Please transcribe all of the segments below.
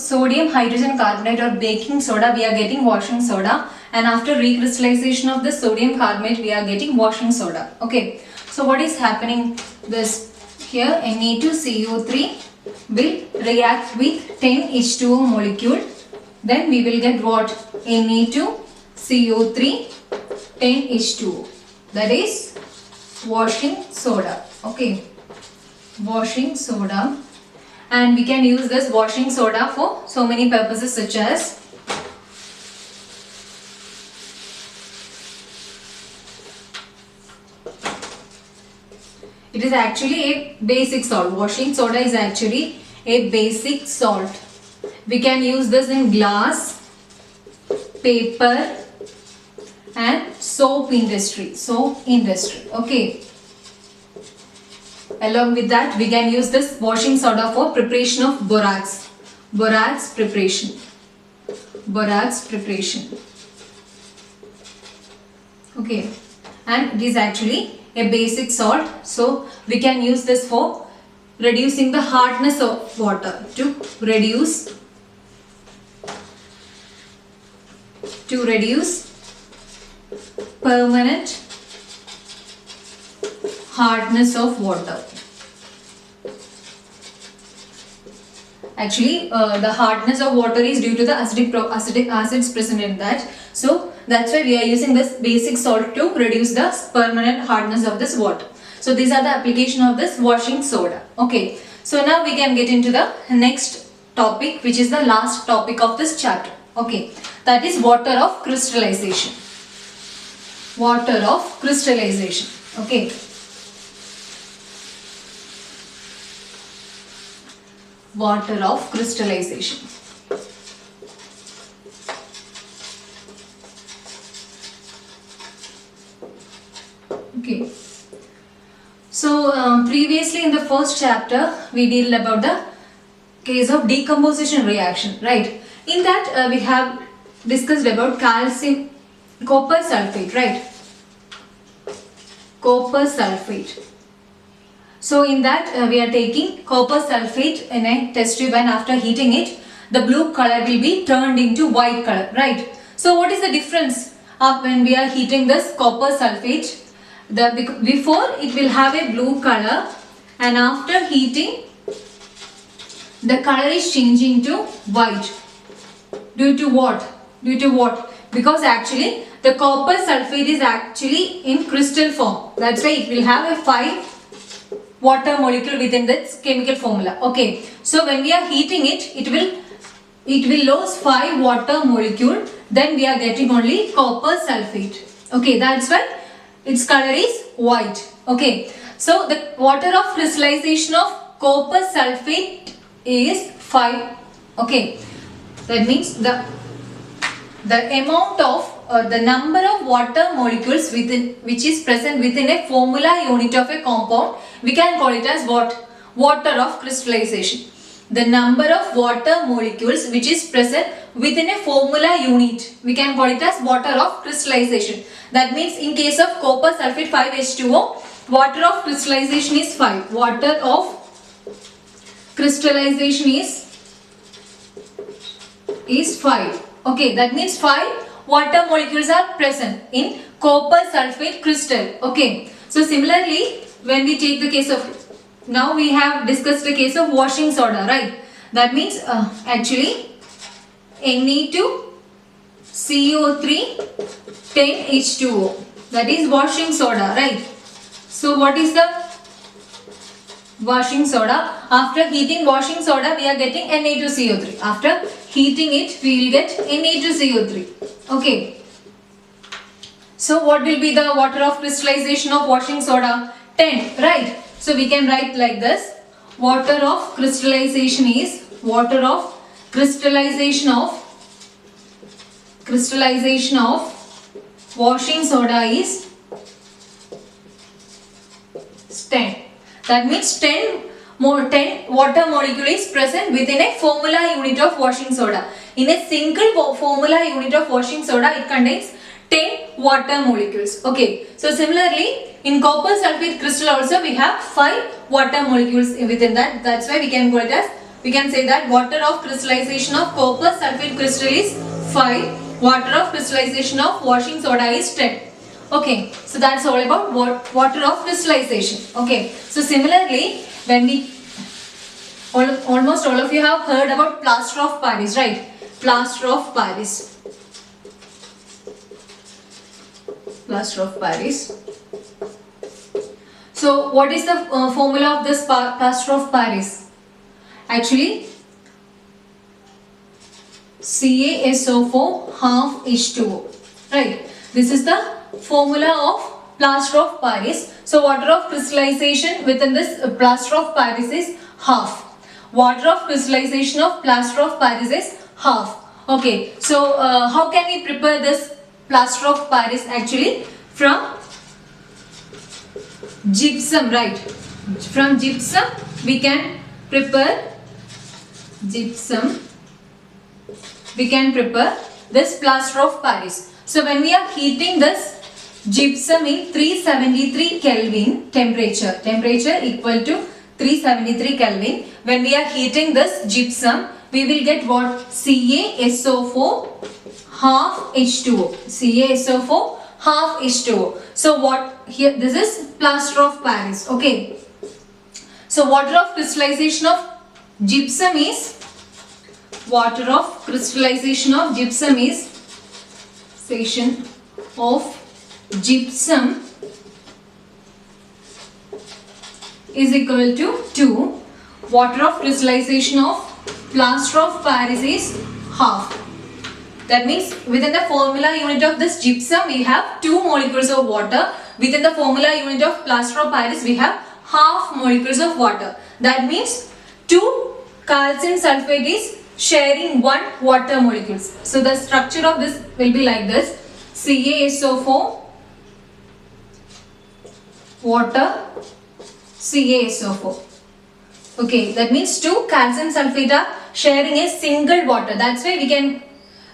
sodium hydrogen carbonate or baking soda, we are getting washing soda, and after recrystallization of the sodium carbonate, we are getting washing soda. Okay, so what is happening? This here Na2CO3 will react with 10 H2O molecule. Then we will get what? Na2CO3 10 H2O. That is washing soda. Okay, washing soda. And we can use this washing soda for so many purposes, such as it is actually a basic salt. Washing soda is actually a basic salt. We can use this in glass, paper and soap industry. Okay. Along with that, we can use this washing soda for preparation of borax. Borax preparation. Okay. And it is actually a basic salt. So we can use this for reducing the hardness of water, to reduce permanent hardness of water. Actually, the hardness of water is due to the acidic acids present in that. So that's why we are using this basic salt to reduce the permanent hardness of this water. So these are the application of this washing soda. Okay. So now we can get into the next topic, which is the last topic of this chapter. Okay. That is water of crystallization. Water of crystallization. Okay. Water of crystallization. Okay. So previously in the first chapter we dealt about the case of decomposition reaction, right? In that we have discussed about copper sulfate, right? Copper sulfate. So in that we are taking copper sulfate in a test tube, and after heating it, the blue color will be turned into white color, right? So what is the difference of when we are heating this copper sulfate? Before it will have a blue color, and after heating the color is changing to white. Due to what? Because actually the copper sulfate is actually in crystal form. That's why it will have a 5 water molecule within this chemical formula. Okay, so when we are heating it, it will lose 5 water molecule. Then we are getting only copper sulfate. Okay, that's why its color is white. Okay, so the water of crystallization of copper sulfate is 5. Okay, that means the amount of the number of water molecules which is present within a formula unit of a compound, we can call it as what? Water of crystallization. The number of water molecules which is present within a formula unit, we can call it as water of crystallization. That means in case of copper sulfate 5H2O, water of crystallization is 5. Water of crystallization is 5. Okay, that means 5 water molecules are present in copper sulfate crystal. Okay, so similarly, when we take the case of, now we have discussed the case of washing soda, right? That means actually Na2CO3 10H2O, that is washing soda, right? So what is the washing soda? After heating washing soda, we are getting Na2CO3. After heating it, we will get Na2CO3. Okay. So what will be the water of crystallization of washing soda? 10, right? So we can write like this. Water of crystallization is crystallization of washing soda is 10. That means 10 water molecule is present within a formula unit of washing soda. In a single formula unit of washing soda, it contains 10 water molecules. Okay. So similarly, in copper sulfate crystal also we have 5 water molecules within that. That's why we can call it as we can say that water of crystallization of copper sulfate crystal is 5, water of crystallization of washing soda is 10. Okay, so that's all about water of crystallization. Okay, so similarly, when we almost all of you have heard about plaster of Paris, right? Plaster of Paris. Plaster of Paris. So what is the formula of this plaster of Paris? Actually, CaSO4 half H2O. Right. This is the formula of plaster of Paris. So water of crystallization within this plaster of Paris is half. Water of crystallization of plaster of Paris is half. Okay. So how can we prepare this plaster of Paris? Actually, from gypsum, right? From gypsum we can prepare gypsum. We can prepare this plaster of Paris. So when we are heating this gypsum in 373 Kelvin temperature equal to 373 Kelvin. When we are heating this gypsum, we will get what? CaSO4 half H2O. CaSO4 half H2O. So what here? This is plaster of Paris. Okay. So water of crystallization of gypsum is is equal to 2. Water of crystallization of plaster of Paris is half. That means within the formula unit of this gypsum we have 2 molecules of water. Within the formula unit of plaster of Paris we have half molecules of water. That means 2 calcium sulfate is sharing 1 water molecules. So the structure of this will be like this. CaSO4 water CaSO4. Okay, that means 2 calcium sulfate are sharing a single water. That's why we can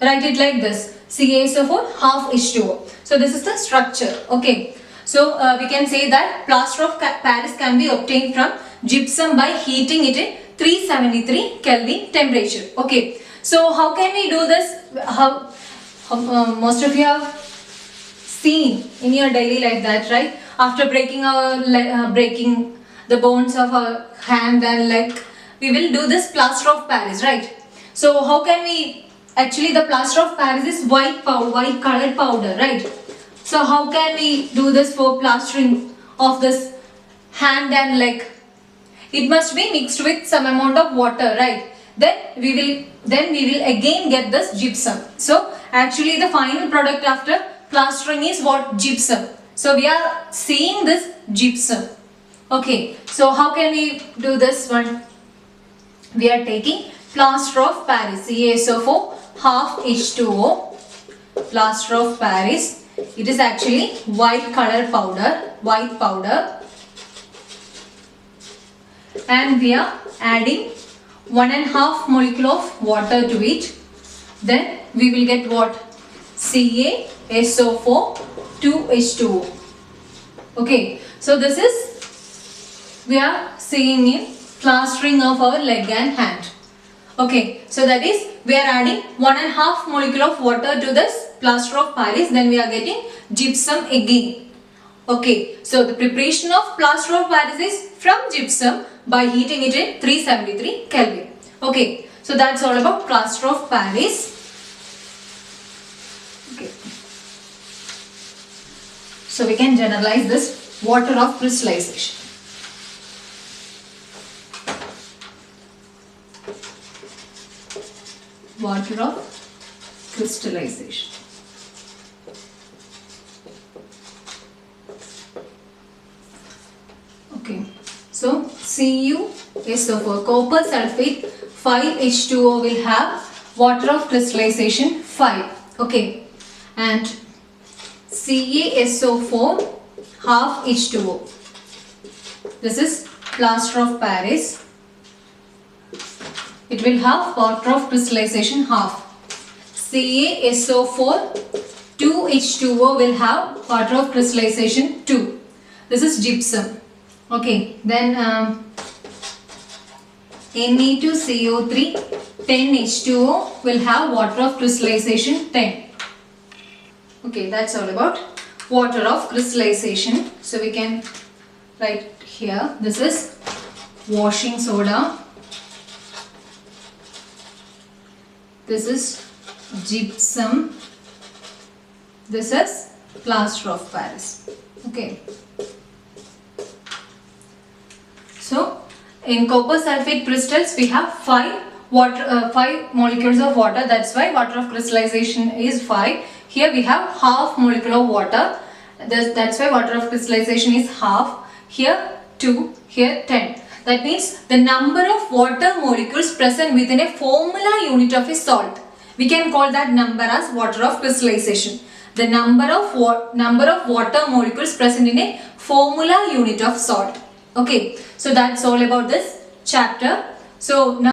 write it like this. CaSO4 half H2O. So this is the structure. Okay. So we can say that plaster of Paris can be obtained from gypsum by heating it in 373 Kelvin temperature. Okay. So how can we do this? Most of you have seen in your daily life that, right? After breaking the bones of our hand and leg, we will do this plaster of Paris, right? So how can we? Actually, the plaster of Paris is white colored powder, right? So how can we do this for plastering of this hand and leg? It must be mixed with some amount of water, right? Then we will again get this gypsum. So actually the final product after plastering is what? Gypsum. So we are seeing this gypsum. Okay. So how can we do this one? We are taking plaster of Paris, CaSO4 half H2O, plaster of Paris. It is actually white powder, and we are adding 1.5 molecule of water to it. Then we will get what? CaSO4 2H2O. Okay, so this is we are seeing in plastering of our leg and hand. Okay, so that is we are adding 1.5 molecule of water to this plaster of Paris. Then we are getting gypsum again. Okay, so the preparation of plaster of Paris is from gypsum by heating it in 373 Kelvin. Okay, so that's all about plaster of Paris. Okay, so we can generalize this water of crystallization. Water of crystallization. Okay, so CuSO4 copper sulfate 5H2O will have water of crystallization 5. Okay, and CaSO4 half H2O. This is plaster of Paris. It will have water of crystallization half. CaSO4 2H2O will have water of crystallization 2. This is gypsum. Okay, then Na2CO3, 10H2O will have water of crystallization 10. Okay, that's all about water of crystallization. So we can write here, this is washing soda, this is gypsum, this is plaster of Paris. Okay. So in copper sulfate crystals we have 5 molecules of water. That's why water of crystallization is 5. Here we have half molecule of water. That's why water of crystallization is half. Here 2, here 10. That means the number of water molecules present within a formula unit of a salt. We can call that number as water of crystallization. The number of water molecules present in a formula unit of salt. Okay, so that's all about this chapter. So now